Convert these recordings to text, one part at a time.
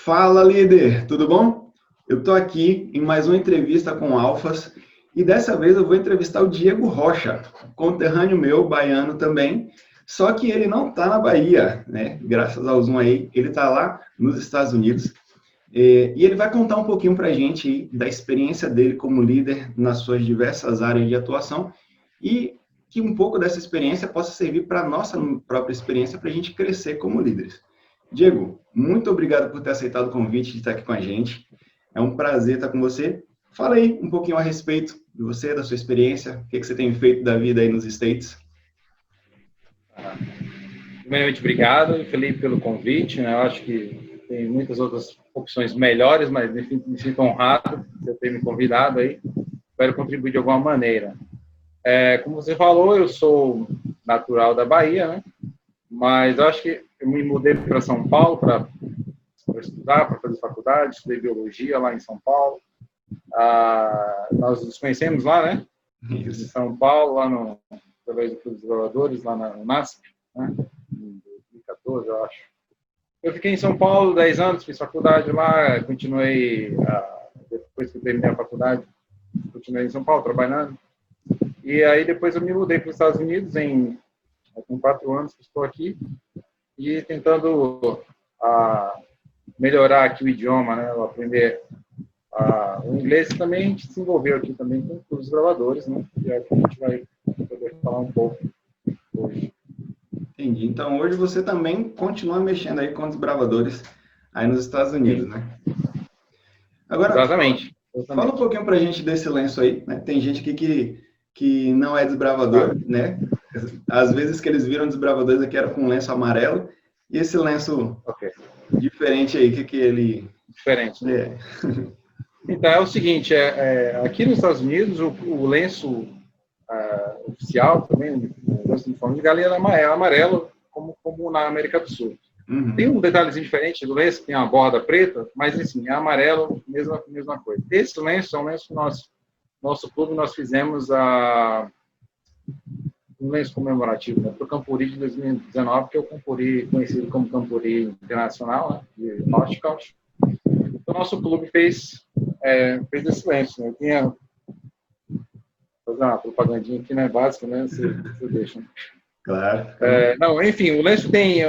Fala, líder, tudo bom? Eu estou aqui em mais uma entrevista com Alfas e dessa vez eu vou entrevistar o Diego Rocha, conterrâneo meu, baiano também, só que ele não está na Bahia, né? Graças ao Zoom aí, ele está lá nos Estados Unidos. E ele vai contar um pouquinho para a gente aí da experiência dele como líder nas suas diversas áreas de atuação e que um pouco dessa experiência possa servir para a nossa própria experiência, para a gente crescer como líderes. Diego, muito obrigado por ter aceitado o convite de estar aqui com a gente. É um prazer estar com você. Fala aí um pouquinho a respeito de você, da sua experiência, o que você tem feito da vida aí nos States. Primeiramente, obrigado, Felipe, pelo convite. Eu acho que tem muitas outras opções melhores, mas me sinto honrado de ter me convidado aí. Espero contribuir de alguma maneira. Como você falou, eu sou natural da Bahia, né? Mas eu acho que eu me mudei para São Paulo para estudar, para fazer faculdade, estudei biologia lá em São Paulo. Nós nos conhecemos lá, né? Em São Paulo, lá no Colégio dos Desenvolvedores, lá no NASP, né? Em 2014, eu acho. Eu fiquei em São Paulo 10 anos, fiz faculdade lá, continuei, depois que eu terminei a faculdade, continuei em São Paulo trabalhando. E aí depois eu me mudei para os Estados Unidos, com 4 anos que estou aqui, e tentando melhorar aqui o idioma, né? Aprender o inglês também a gente desenvolveu aqui também com os gravadores, né? E é o que a gente vai poder falar um pouco hoje. Entendi. Então, hoje você também continua mexendo aí com os desbravadores aí nos Estados Unidos, Sim. né? Agora, Exatamente. Fala um pouquinho pra gente desse lenço aí, né? Tem gente aqui que não é desbravador, né? Às vezes que eles viram desbravadores aqui era com um lenço amarelo. E esse lenço diferente aí, o que ele... Diferente, né? Então, é o seguinte, aqui nos Estados Unidos, o lenço oficial também, o lenço de forma de galinha é amarelo, como na América do Sul. Uhum. Tem um detalhezinho diferente do lenço, tem uma borda preta, mas assim, é amarelo, mesma coisa. Esse lenço é um lenço que nosso clube, nós fizemos um lenço comemorativo, né, para o Campuri de 2019, que é o Campuri, conhecido como Campuri Internacional, né, de Norte Country. O nosso clube fez esse lenço. Né? Eu tinha fazer uma propagandinha aqui, né, básica, né, você deixa. Claro. Não, enfim, o lenço tem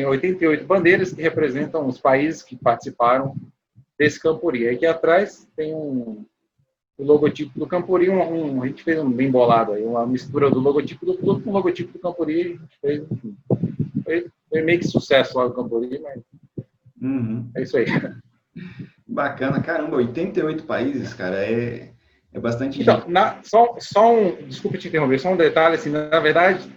88 bandeiras que representam os países que participaram desse Campuri. Aqui atrás tem o logotipo do Campuri, a gente fez um bem bolado aí, uma mistura do logotipo do clube com o logotipo do Campuri, a gente fez, enfim. Foi meio que sucesso lá do Campuri, mas é isso aí. Bacana, caramba, 88 países, cara, é bastante então, gente. Desculpa te interromper, só um detalhe, assim, na verdade,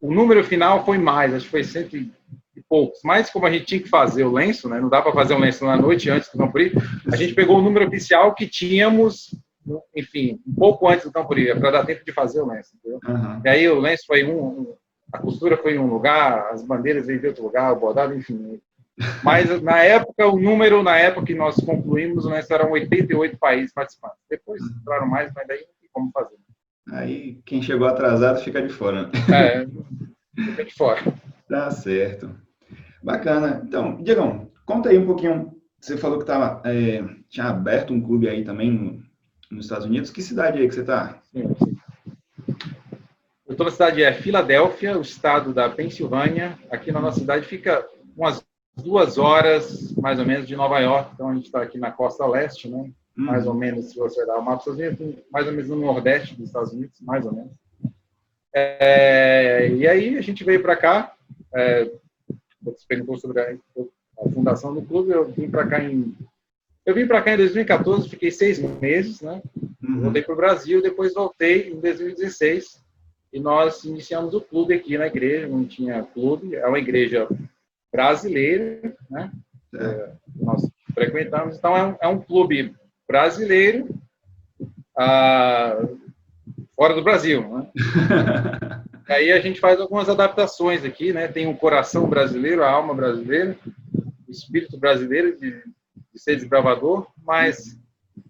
o número final foi mais, acho que foi 100 e poucos, mas como a gente tinha que fazer o lenço, né, não dá para fazer um lenço na noite antes do Campuri, a gente pegou o número oficial que tínhamos, enfim, um pouco antes do Campuri, para dar tempo de fazer o lenço, entendeu? E aí o lenço foi a costura foi em um lugar, as bandeiras veio de outro lugar, o bordado, enfim. Mas na época que nós concluímos, o lenço eram 88 países participantes. Depois entraram mais, mas daí não tem como fazer. Aí quem chegou atrasado fica de fora. Fica de fora. Tá certo. Bacana. Então, Diegão, conta aí um pouquinho. Você falou que tinha aberto um clube aí também nos Estados Unidos. Que cidade aí que você está? Sim. Eu estou na cidade de Filadélfia, o estado da Pensilvânia. Aqui na nossa cidade fica umas 2 horas, mais ou menos, de Nova York. Então, a gente está aqui na costa leste, né? Mais ou menos, se você olhar o mapa dos Estados Unidos, mais ou menos no nordeste dos Estados Unidos, mais ou menos. E aí, a gente veio para cá. Você perguntou sobre a fundação do clube. Eu vim para cá em 2014, fiquei 6 meses, né? Voltei para o Brasil, depois voltei em 2016 e nós iniciamos o clube aqui na igreja. Não tinha clube, é uma igreja brasileira, né? Nós frequentamos, então é um clube brasileiro fora do Brasil, né? Aí a gente faz algumas adaptações aqui, né? Tem o coração brasileiro, a alma brasileira, o espírito brasileiro de ser desbravador, mas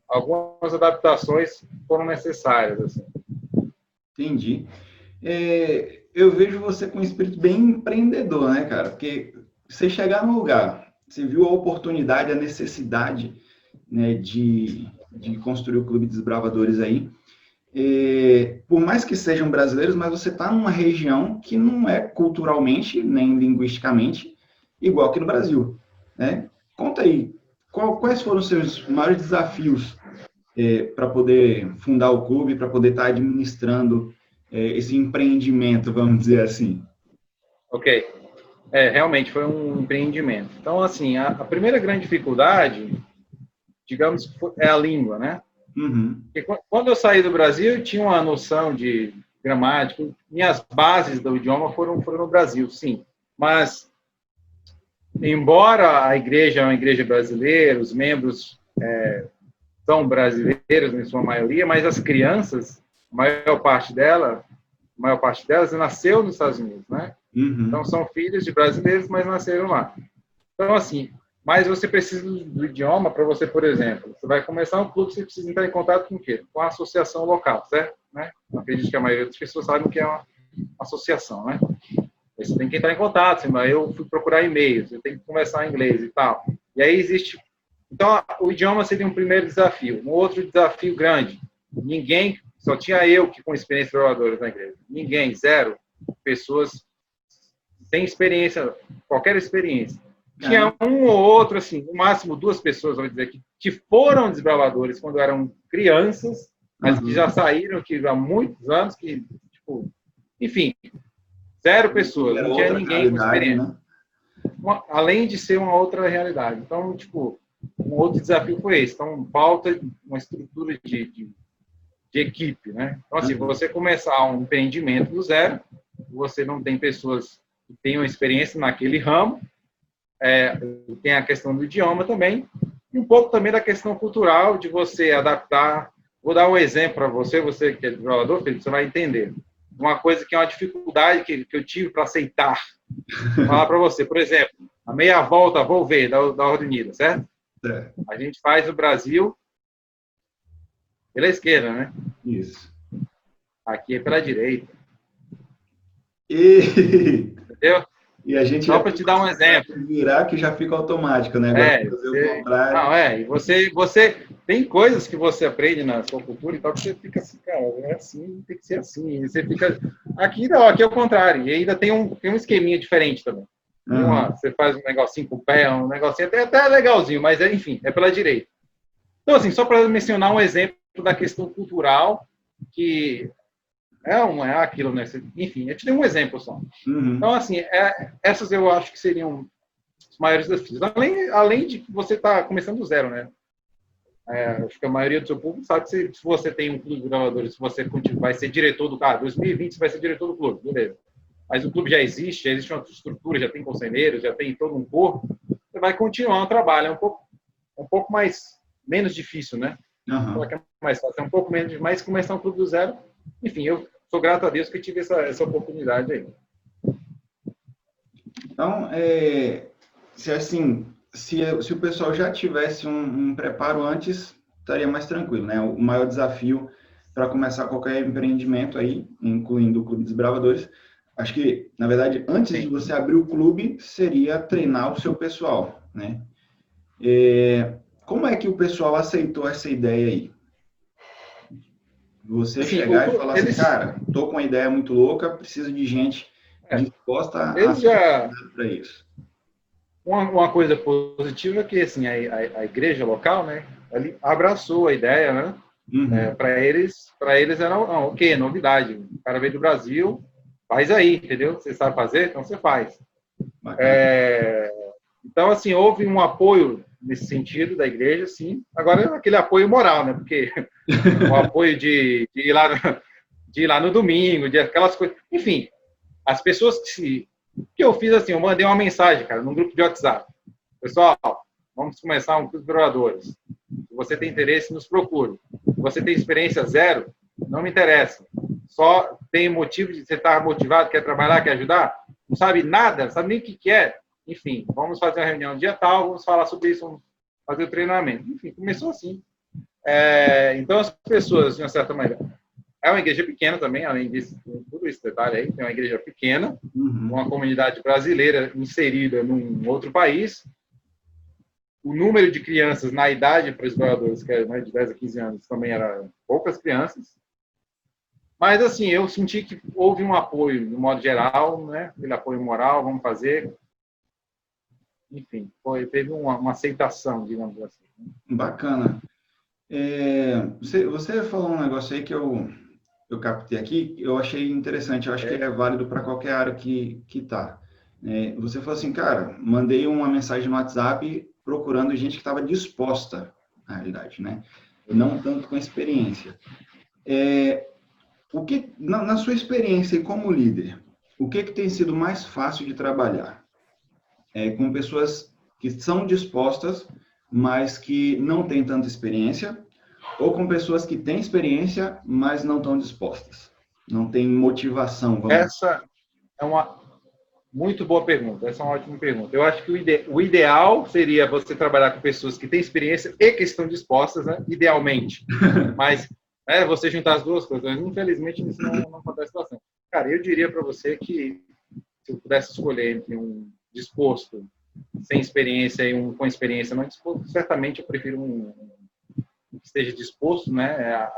algumas adaptações foram necessárias, assim. Entendi. Eu vejo você com um espírito bem empreendedor, né, cara? Porque você chegar num lugar, você viu a oportunidade, a necessidade, né, de construir o Clube Desbravadores aí. Por mais que sejam brasileiros, mas você está numa região que não é culturalmente, nem linguisticamente, igual que no Brasil, né? Conta aí, quais foram os seus maiores desafios para poder fundar o clube, para poder estar administrando esse empreendimento, vamos dizer assim? Ok. Realmente foi um empreendimento. Então, assim, a primeira grande dificuldade, digamos, é a língua, né? Uhum. Porque quando eu saí do Brasil, eu tinha uma noção de gramática. Minhas bases do idioma foram no Brasil, sim. Mas, embora a igreja é uma igreja brasileira, os membros são brasileiros em sua maioria, mas as crianças, a maior parte delas nasceu nos Estados Unidos, né? Uhum. Então, são filhos de brasileiros, mas nasceram lá. Então, assim, mas você precisa do idioma para você, por exemplo, você vai começar um clube, você precisa entrar em contato com o quê? Com a associação local, certo? Né? Eu acredito que a maioria das pessoas sabe o que é uma associação, né? Aí você tem que entrar em contato, mas eu fui procurar e-mails, eu tenho que conversar em inglês e tal. E aí existe... Então, o idioma seria um primeiro desafio. Um outro desafio grande, ninguém, só tinha eu que com experiência de oradores na igreja. Ninguém, zero pessoas sem experiência, qualquer experiência. Tinha um ou outro, assim, no máximo 2 pessoas, vamos dizer, que foram desbravadores quando eram crianças, mas que já saíram que há muitos anos, que, tipo, enfim, 0 pessoas, não tinha ninguém com experiência. Né? Além de ser uma outra realidade. Então, tipo, um outro desafio foi esse. Então, falta uma estrutura de equipe, né? Então, assim, você começar um empreendimento do zero, você não tem pessoas que tenham experiência naquele ramo, tem a questão do idioma também, e um pouco também da questão cultural, de você adaptar. Vou dar um exemplo para você que é desenvolvedor, Felipe, você vai entender. Uma coisa que é uma dificuldade que eu tive para aceitar. Vou falar para você, por exemplo, a meia volta, vou ver, da Ordem Unida, certo? A gente faz no Brasil pela esquerda, né? Isso. Aqui é pela direita. Entendeu? E a gente só para te dar um exemplo. Virar que já fica automático, né? E você tem coisas que você aprende na sua cultura e tal, que você fica assim, cara, é assim, tem que ser assim. E você fica... Aqui não, aqui é o contrário. E ainda tem um esqueminha diferente também. Você faz um negocinho com o pé, um negocinho até legalzinho, mas enfim, é pela direita. Então, assim, só para mencionar um exemplo da questão cultural, que é aquilo, né? Enfim, eu te dei um exemplo só. Então, assim, essas eu acho que seriam os maiores desafios. Além de que você está começando do zero, né? Acho que a maioria do seu público sabe que se você tem um clube de gravadores, se você vai ser diretor do clube, 2020 você vai ser diretor do clube, beleza. Mas o clube já existe uma estrutura, já tem conselheiros, já tem todo um corpo, você vai continuar o trabalho. É um pouco menos difícil, né? É mais fácil, é um pouco menos, mas começar um clube do zero. Enfim, eu sou grato a Deus que tive essa oportunidade aí. Então, se o pessoal já tivesse um preparo antes, estaria mais tranquilo, né? O maior desafio para começar qualquer empreendimento aí, incluindo o Clube Desbravadores, acho que, na verdade, antes de você abrir o clube, seria treinar o seu pessoal, né? Como é que o pessoal aceitou essa ideia aí? Você chegar e falar assim, cara, tô com uma ideia muito louca, preciso de gente disposta a para isso. Uma coisa positiva é que assim, a igreja local, né, ali abraçou a ideia, né? Para eles era ok, novidade. O cara veio do Brasil, faz aí, entendeu? Você sabe fazer, então você faz. Então, assim, houve um apoio nesse sentido da igreja, sim. Agora, aquele apoio moral, né? Porque o apoio de ir lá no domingo, de aquelas coisas. Enfim, as pessoas que eu fiz assim, eu mandei uma mensagem, cara, num grupo de WhatsApp. Pessoal, vamos começar um clube de oradores. Se você tem interesse, nos procure. Se você tem experiência zero, não me interessa. Só tem motivo de você estar motivado, quer trabalhar, quer ajudar? Não sabe nada, não sabe nem o que é. Enfim, vamos fazer uma reunião dia tal, vamos falar sobre isso, vamos fazer o treinamento. Enfim, começou assim. Então, as pessoas, de uma certa maneira... É uma igreja pequena também, além disso, tudo esse detalhe aí, tem uma igreja pequena, uma comunidade brasileira inserida num outro país, o número de crianças na idade para os exploradores, que era, né, de 10 a 15 anos, também era poucas crianças. Mas, assim, eu senti que houve um apoio, no modo geral, né? Aquele apoio moral, vamos fazer. Enfim, teve uma aceitação, digamos assim. Bacana. Você falou um negócio aí que eu captei aqui, eu achei interessante, eu acho que é válido para qualquer área que tá. Você falou assim, cara, mandei uma mensagem no WhatsApp procurando gente que estava disposta, na realidade, né? Não tanto com experiência. Na sua experiência como líder, o que tem sido mais fácil de trabalhar? Com pessoas que são dispostas, mas que não têm tanta experiência, ou com pessoas que têm experiência, mas não estão dispostas? Não têm motivação, vamos dizer. Essa é uma muito boa pergunta. Essa é uma ótima pergunta. Eu acho que o ideal seria você trabalhar com pessoas que têm experiência e que estão dispostas, né? Idealmente. Mas você juntar as duas coisas. Infelizmente, isso não acontece bastante. Cara, eu diria para você que se eu pudesse escolher entre um disposto sem experiência e um com experiência não disposto, certamente eu prefiro um que esteja disposto, né,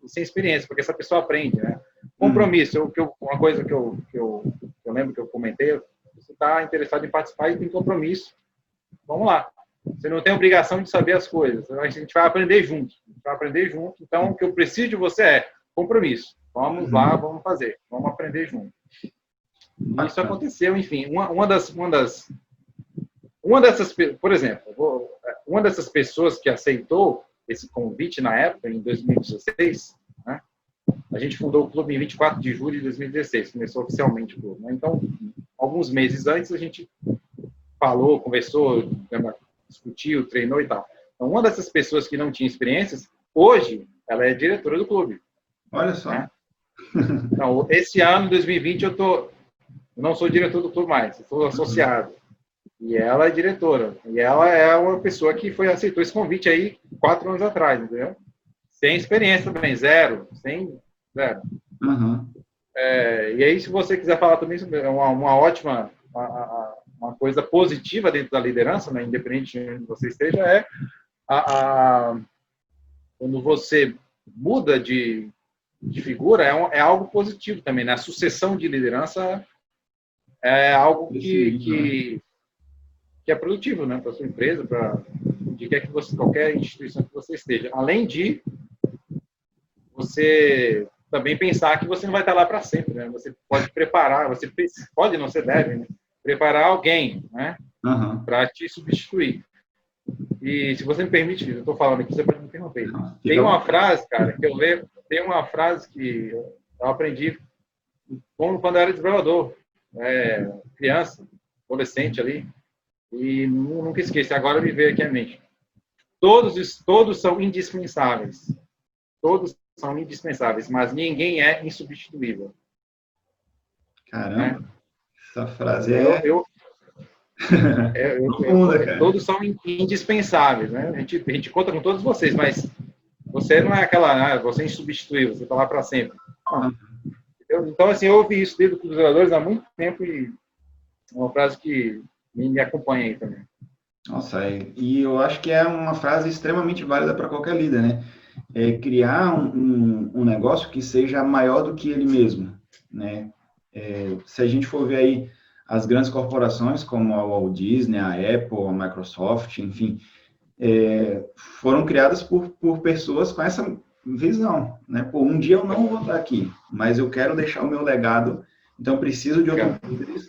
sem experiência, porque essa pessoa aprende, né? Compromisso, uma coisa que eu lembro que eu comentei, você está interessado em participar e tem compromisso, vamos lá. Você não tem obrigação de saber as coisas, a gente vai aprender junto. Então, o que eu preciso de você é compromisso. Vamos lá, vamos fazer, vamos aprender junto. E isso aconteceu, enfim, uma dessas, por exemplo, uma dessas pessoas que aceitou esse convite na época, em 2016, né? A gente fundou o clube em 24 de julho de 2016, começou oficialmente o clube, né? Então, alguns meses antes, a gente falou, conversou, discutiu, treinou e tal. Então, uma dessas pessoas que não tinha experiências, hoje, ela é diretora do clube. Olha só. Né? Então, esse ano, 2020, eu não sou diretor do clube mais, eu sou associado. E ela é diretora. E ela é uma pessoa que aceitou esse convite aí 4 anos atrás, entendeu? Sem experiência também, zero. Uhum. E aí, se você quiser falar também sobre uma ótima, uma coisa positiva dentro da liderança, né, independente de onde você esteja, quando você muda de figura, é algo positivo também, né? A sucessão de liderança é algo que é produtivo, né, para sua empresa, para qualquer instituição que você esteja. Além de você também pensar que você não vai estar lá para sempre, né? Você pode preparar, você pode, não, você deve, né? Preparar alguém, né, para te substituir. E se você me permite, eu estou falando aqui, você pode me interromper. Tem uma frase, cara, que eu leio, tem uma frase que eu aprendi quando eu era desenvolvedor, criança, adolescente ali. E nunca esqueço, agora me veio aqui à mente. Todos são indispensáveis. Todos são indispensáveis, mas ninguém é insubstituível. Caramba, essa frase profunda, cara. Todos são indispensáveis, né? A gente conta com todos vocês, mas você não é você é insubstituível, você está lá para sempre. Então, assim, eu ouvi isso desde os jogadores há muito tempo e é uma frase que me acompanha aí também. Nossa, e eu acho que é uma frase extremamente válida para qualquer líder, né? Criar um negócio que seja maior do que ele mesmo, né? Se a gente for ver aí as grandes corporações, como a Walt Disney, a Apple, a Microsoft, enfim, foram criadas por pessoas com essa visão, né? Pô, um dia eu não vou estar aqui, mas eu quero deixar o meu legado, então eu preciso de outros líderes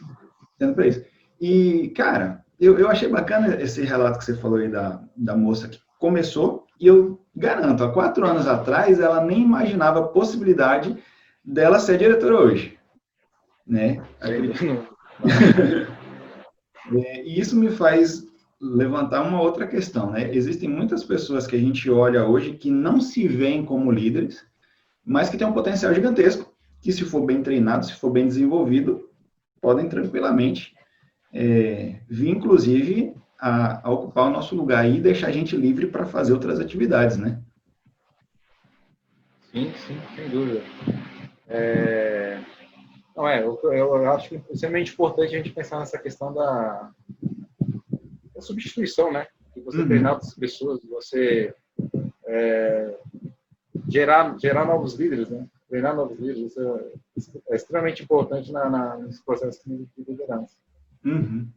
tendo para isso. E, cara, eu achei bacana esse relato que você falou aí da moça que começou, e eu garanto, há 4 anos atrás, ela nem imaginava a possibilidade dela ser diretora hoje, né? E isso me faz levantar uma outra questão, né? Existem muitas pessoas que a gente olha hoje que não se veem como líderes, mas que têm um potencial gigantesco, que se for bem treinado, se for bem desenvolvido, podem tranquilamente vir, inclusive, a ocupar o nosso lugar e deixar a gente livre para fazer outras atividades, né? Sim, sem dúvida. Eu acho que é extremamente importante a gente pensar nessa questão da substituição, né? de você treinar outras pessoas, de você gerar novos líderes, né? Treinar novos líderes. Isso é extremamente importante nesse processo de liderança. Uhum.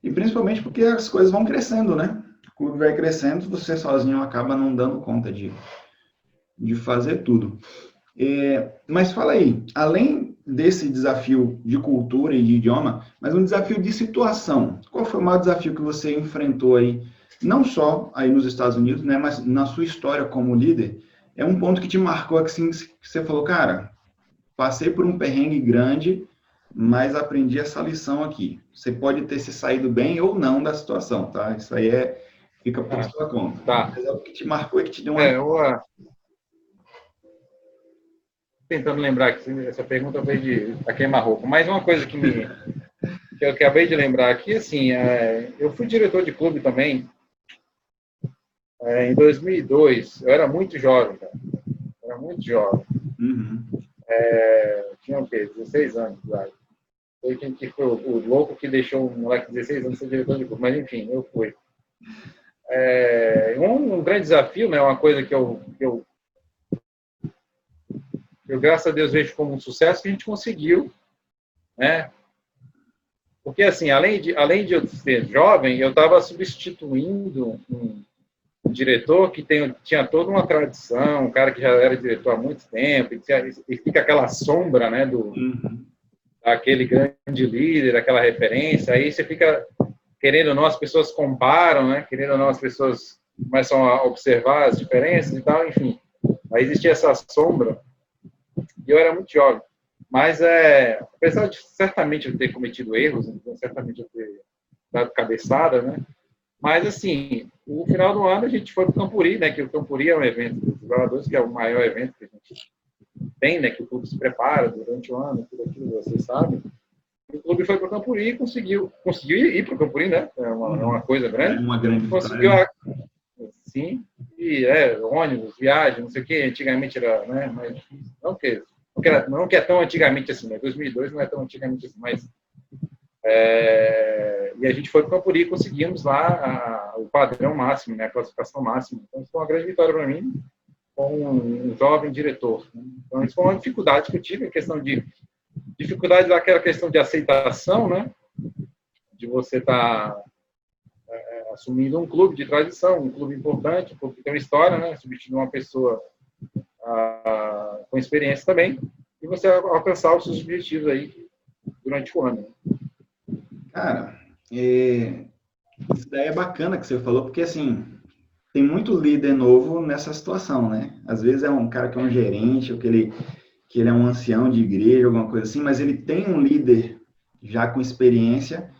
E principalmente porque as coisas vão crescendo, né? O clube vai crescendo, você sozinho acaba não dando conta de fazer tudo. Mas fala aí, além desse desafio de cultura e de idioma, mas um desafio de situação. Qual foi o maior desafio que você enfrentou aí, não só aí nos Estados Unidos, né, mas na sua história como líder? É um ponto que te marcou, assim, que você falou, cara, passei por um perrengue grande, mas aprendi essa lição aqui. Você pode ter se saído bem ou não da situação, tá? Isso aí fica por sua conta. Tá. Mas é o que te marcou e que te deu uma... Tentando lembrar que essa pergunta veio de queima-roupa. Mas uma coisa que eu acabei de lembrar aqui, assim, eu fui diretor de clube também em 2002. Eu era muito jovem, cara. Era muito jovem. Uhum. Tinha o quê? 16 anos, claro. Foi quem que foi o louco que deixou um moleque de 16 anos ser diretor de clube. Mas, enfim, eu fui. Um grande desafio, né? Uma coisa que eu, graças a Deus, vejo como um sucesso que a gente conseguiu, né? Porque, assim, além de eu ser jovem, eu estava substituindo um diretor que tinha toda uma tradição, um cara que já era diretor há muito tempo, e fica aquela sombra, né, daquele grande líder, aquela referência, aí você fica, querendo ou não, as pessoas comparam, né, querendo ou não, as pessoas começam a observar as diferenças e tal, enfim. Aí existia essa sombra, e eu era muito jovem. Mas, apesar de certamente eu ter cometido erros, então, certamente eu ter dado cabeçada, né? Mas, assim, no final do ano a gente foi para o Campuri, né? Que o Campuri é um evento dos jogadores, que é o maior evento que a gente tem, né? Que o clube se prepara durante o ano, tudo aquilo, vocês sabem. O clube foi para o Campuri e conseguiu ir para o Campuri, né? É uma coisa grande. É uma grande conseguiu, vitória. Sim, e ônibus, viagem, não sei o quê. Antigamente era, né? Mas não que é tão antigamente assim, né? 2002 não é tão antigamente assim, mas e a gente foi para o Campuri e conseguimos lá o padrão máximo, né? A classificação máxima. Então, isso foi uma grande vitória para mim, com um jovem diretor. Né? Então, isso foi uma dificuldade que eu tive, a questão de dificuldade daquela questão de aceitação, né? De você estar assumindo um clube de tradição, um clube importante, um clube que tem uma história, né? Substituindo uma pessoa com experiência também, e você alcançar os seus objetivos aí durante o ano. Cara, isso daí é bacana que você falou, porque assim, tem muito líder novo nessa situação, né? Às vezes é um cara que é um gerente, ou que ele é um ancião de igreja, alguma coisa assim, mas ele tem um líder já com experiência,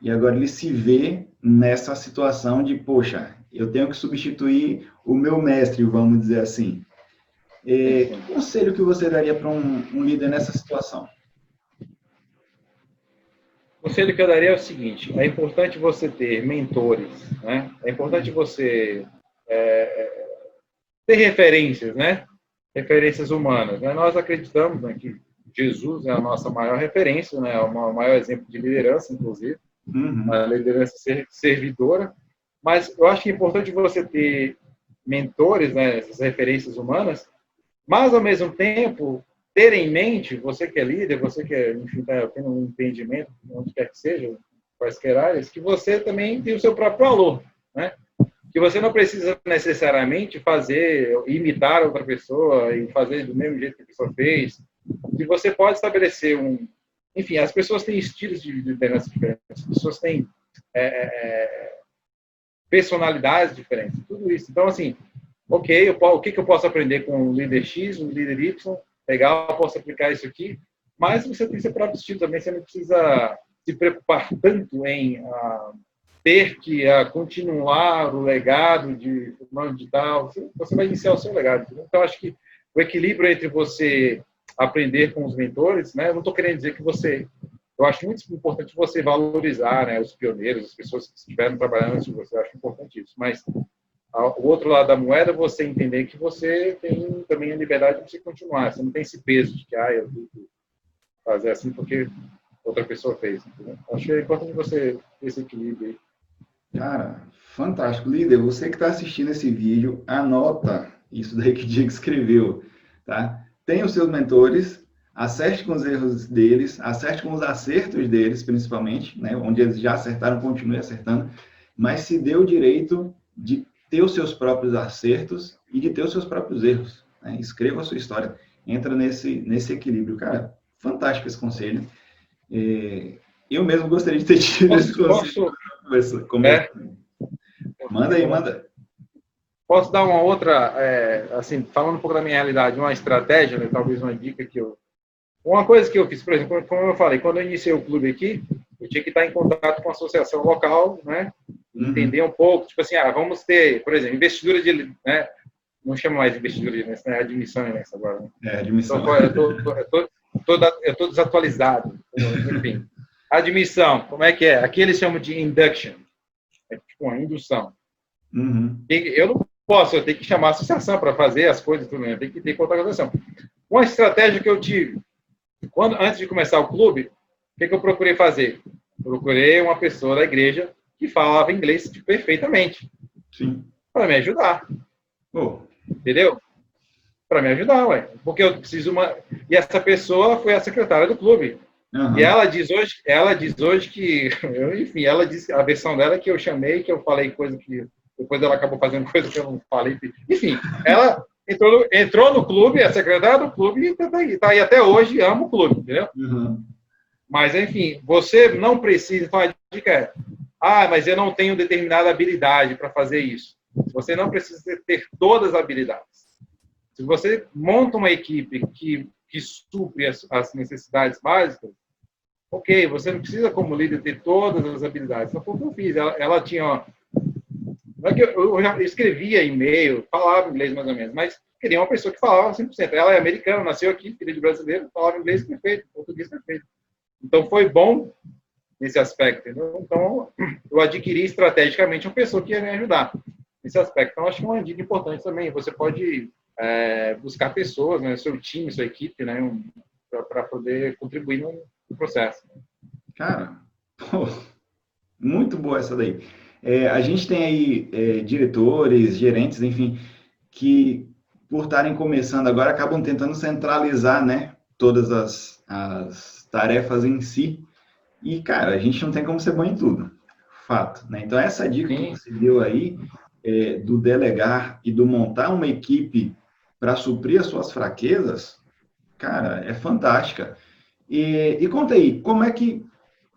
e agora ele se vê nessa situação de, poxa, eu tenho que substituir o meu mestre, vamos dizer assim. Que conselho que você daria para um líder nessa situação? O conselho que eu daria é o seguinte: é importante você ter mentores, né? É importante você ter referências, né? Referências humanas. Né? Nós acreditamos, né, que Jesus é a nossa maior referência, né? O maior exemplo de liderança, inclusive, a liderança servidora. Mas eu acho que é importante você ter mentores, né? Essas referências humanas, mas ao mesmo tempo ter em mente, você que é líder, você que enfim, tá tendo um entendimento, onde quer que seja, quaisquer áreas, que você também tem o seu próprio valor, né? Que você não precisa necessariamente imitar outra pessoa e fazer do mesmo jeito que a pessoa fez, que você pode estabelecer enfim, as pessoas têm estilos de liderança diferentes, as pessoas têm personalidades diferentes, tudo isso. Então, assim, ok, o que eu posso aprender com o líder X, o líder Y, legal, posso aplicar isso aqui, mas você tem seu próprio estilo também, você não precisa se preocupar tanto em ter que continuar o legado de fulano de tal, você vai iniciar o seu legado. Então, acho que o equilíbrio entre você aprender com os mentores, né, eu não estou querendo dizer que eu acho muito importante você valorizar, né, os pioneiros, as pessoas que estiveram trabalhando antes de você, eu acho importante isso, mas o outro lado da moeda é você entender que você tem também a liberdade de você continuar. Você não tem esse peso de que eu tenho que fazer assim porque outra pessoa fez. Entendeu? Acho que é importante você ter esse equilíbrio aí. Cara, Fantástico. Líder, você que está assistindo esse vídeo, anota isso daí que o Diego escreveu, tá? Tem os seus mentores, acerte com os erros deles, acerte com os acertos deles, principalmente, né? Onde eles já acertaram, continue acertando, mas se dê o direito de ter os seus próprios acertos e de ter os seus próprios erros, né? Escreva a sua história, entra nesse equilíbrio. Cara, fantástico esse conselho. Eu mesmo gostaria de ter tido esse conselho. Manda aí, manda. Posso dar uma outra, assim, falando um pouco da minha realidade, uma estratégia, né, talvez uma dica que eu... Uma coisa que eu fiz, por exemplo, como eu falei, quando eu iniciei o clube aqui, eu tinha que estar em contato com a associação local, né, entender um pouco, tipo assim, vamos ter, por exemplo, investidura de... Né, não chama mais de investidura de né, é admissão nessa agora. Né? Admissão. Então, eu estou desatualizado, enfim. Admissão, como é que é? Aqui eles chamam de induction, é tipo uma indução. Eu não posso, eu tenho que chamar a associação para fazer as coisas, tudo, eu tenho que ter contratação. Uma estratégia que eu tive, antes de começar o clube, o que eu procurei fazer? Procurei uma pessoa da igreja que falava inglês perfeitamente. Sim. Para me ajudar. Entendeu? Para me ajudar, ué. Porque eu preciso E essa pessoa foi a secretária do clube. E ela diz hoje que, enfim, ela disse a versão dela que eu chamei, que eu falei coisa que depois ela acabou fazendo coisa que eu não falei. Enfim, ela entrou no clube, é secretária do clube e está aí até hoje, ama o clube, entendeu? Mas, enfim, você não precisa, então a dica é, mas eu não tenho determinada habilidade para fazer isso. Você não precisa ter todas as habilidades. Se você monta uma equipe que supre as necessidades básicas, ok, você não precisa, como líder, ter todas as habilidades. Não foi o que eu fiz. Ela tinha... Não é que eu já escrevia e-mail, falava inglês mais ou menos, mas queria uma pessoa que falava 100%. Ela é americana, nasceu aqui, filha de brasileiro, falava inglês perfeito, português perfeito. Então, foi bom nesse aspecto. Entendeu? Então, eu adquiri estrategicamente uma pessoa que ia me ajudar nesse aspecto. Então, acho que é uma dica importante também. Você pode buscar pessoas, né, seu time, sua equipe, né, para poder contribuir no processo. Cara, muito boa essa daí. A gente tem aí diretores, gerentes, enfim, que por estarem começando agora acabam tentando centralizar, né, todas as tarefas em si. E, cara, a gente não tem como ser bom em tudo, fato, né? Então, essa dica que você deu aí, do delegar e do montar uma equipe para suprir as suas fraquezas, cara, é fantástica. E conta aí, como é que...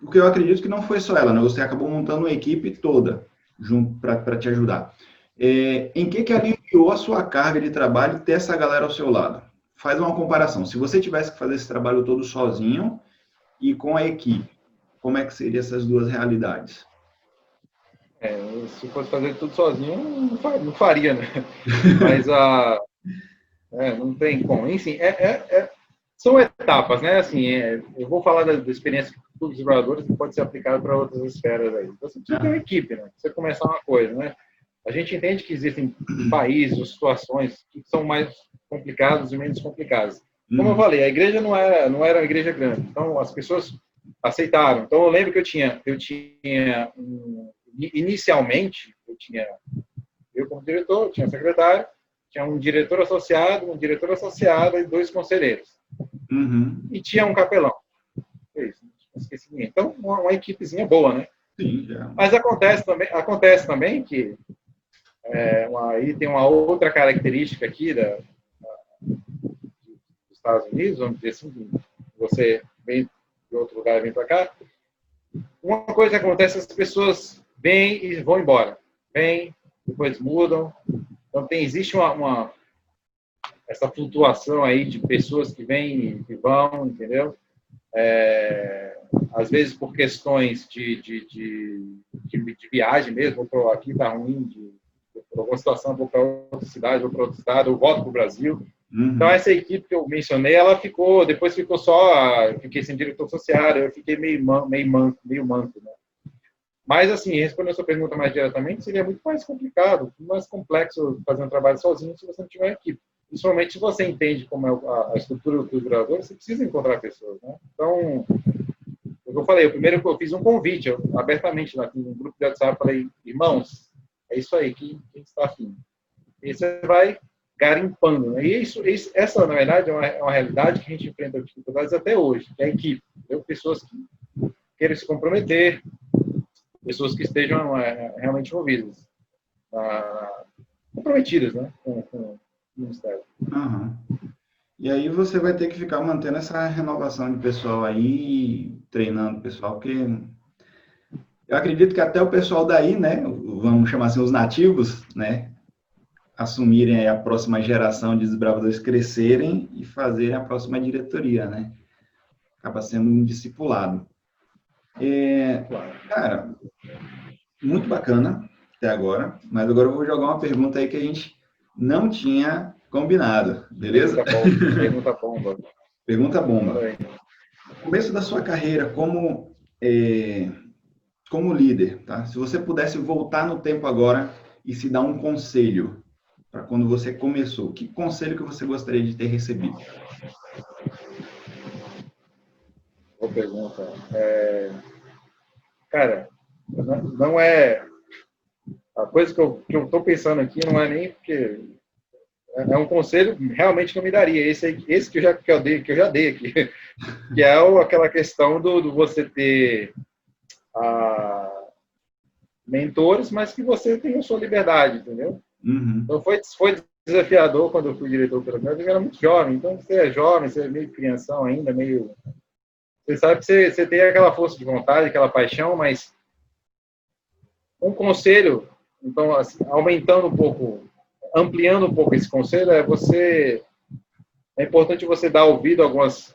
Porque eu acredito que não foi só ela, né? Você acabou montando uma equipe toda junto para te ajudar. Em que aliviou a sua carga de trabalho ter essa galera ao seu lado? Faz uma comparação. Se você tivesse que fazer esse trabalho todo sozinho e com a equipe, como é que seriam essas duas realidades? Se fosse fazer tudo sozinho, não faria, né? Mas não tem como. Enfim, são etapas, né? Assim, eu vou falar da experiência dos desenvolvedores que pode ser aplicada para outras esferas aí. Você precisa ter uma equipe, né? Você começar uma coisa, né? A gente entende que existem países ou situações que são mais complicadas e menos complicadas. Como eu falei, a igreja não era uma igreja grande, então as pessoas aceitaram. Então eu lembro que inicialmente eu como diretor, tinha secretário, tinha um diretor associado, uma diretora associada e 2 conselheiros. E tinha um capelão. É isso, não esqueci ninguém. Então, uma equipezinha boa, né? Sim, já. Mas acontece também que aí tem uma outra característica aqui dos Estados Unidos, vamos dizer assim, você vem de outro lugar e vem para cá. Uma coisa que acontece, as pessoas vêm e vão embora. Vêm, depois mudam. Então, existe essa flutuação aí de pessoas que vêm e vão, entendeu? Às vezes por questões de viagem mesmo, aqui está ruim, por alguma situação, vou para outra cidade, vou para outro estado, eu volto para o Brasil. Então, essa equipe que eu mencionei, ela depois ficou fiquei sem diretor associado, eu fiquei meio manco, né? Mas, assim, respondendo a sua pergunta mais diretamente, seria muito mais complicado, muito mais complexo fazer um trabalho sozinho se você não tiver equipe. Principalmente se você entende como é a estrutura do curador, você precisa encontrar pessoas, né? Então, eu falei, primeiro eu fiz um convite, abertamente, lá, no grupo de WhatsApp, falei, irmãos, é isso aí que a gente está afim. E você vai garimpando, né? E essa, na verdade, é uma realidade que a gente enfrenta dificuldades até hoje, que é a equipe. Pessoas que querem se comprometer, pessoas que estejam realmente envolvidas, comprometidas, né, com o Ministério. Uhum. E aí você vai ter que ficar mantendo essa renovação de pessoal aí, treinando o pessoal, porque eu acredito que até o pessoal daí, né, vamos chamar assim, os nativos, né, assumirem aí a próxima geração de desbravadores, crescerem e fazerem a próxima diretoria, né? Acaba sendo um discipulado. Cara, muito bacana até agora, mas agora eu vou jogar uma pergunta aí que a gente não tinha combinado, beleza? Pergunta bomba. Pergunta bomba. No começo da sua carreira como líder, tá? Se você pudesse voltar no tempo agora e se dar um conselho para quando você começou, que conselho que você gostaria de ter recebido? Boa pergunta. Cara, não é... A coisa que eu estou pensando aqui não é nem porque... É um conselho realmente que eu me daria. Esse que eu já dei aqui. Que é aquela questão do você ter mentores, mas que você tenha a sua liberdade, entendeu? Uhum. Então foi desafiador quando eu fui diretor pela primeira vez, eu era muito jovem. Então você é jovem, você é meio crianção ainda, meio... Você sabe que você tem aquela força de vontade, aquela paixão, mas um conselho, então, assim, aumentando um pouco, ampliando um pouco esse conselho, é importante você dar ouvido a algumas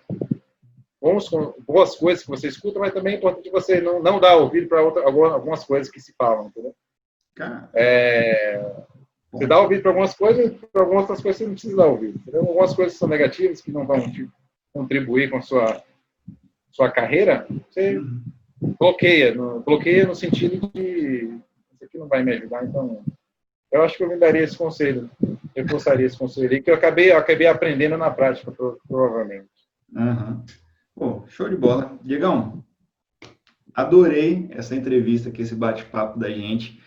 boas coisas que você escuta, mas também é importante você não dar ouvido para algumas coisas que se falam, entendeu? Você dá ouvido para algumas coisas, para algumas outras coisas você não precisa dar ouvido, entendeu? Algumas coisas são negativas, que não vão contribuir com a sua carreira, você bloqueia no sentido de isso aqui não vai me ajudar, então eu acho que eu me daria esse conselho, eu gostaria esse conselho aí, que eu acabei aprendendo na prática, provavelmente. Uhum. Pô, show de bola. Diegão, adorei essa entrevista aqui, esse bate-papo da gente.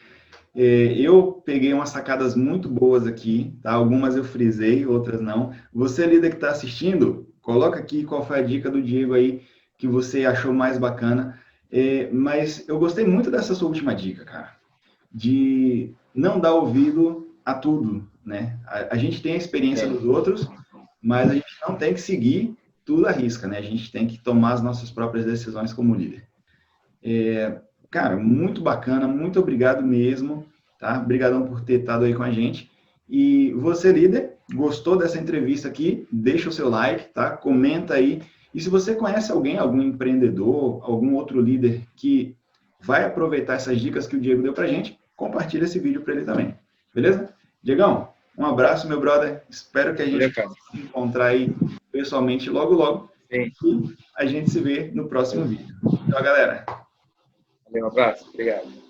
Eu peguei umas sacadas muito boas aqui, tá? Algumas eu frisei, outras não. Você, líder que está assistindo, coloca aqui qual foi a dica do Diego aí que você achou mais bacana. Mas eu gostei muito dessa sua última dica, cara, de não dar ouvido a tudo, né? A gente tem a experiência dos outros, mas a gente não tem que seguir tudo à risca, né? A gente tem que tomar as nossas próprias decisões como líder. Cara, muito bacana, muito obrigado mesmo, tá? Obrigadão por ter estado aí com a gente. E você, líder, gostou dessa entrevista aqui? Deixa o seu like, tá? Comenta aí. E se você conhece alguém, algum empreendedor, algum outro líder que vai aproveitar essas dicas que o Diego deu pra gente, compartilha esse vídeo para ele também. Beleza? Diegão, um abraço, meu brother. Espero que a gente possa se encontrar aí pessoalmente logo, logo. Sim. E a gente se vê no próximo vídeo. Tchau, galera. Um abraço, obrigado.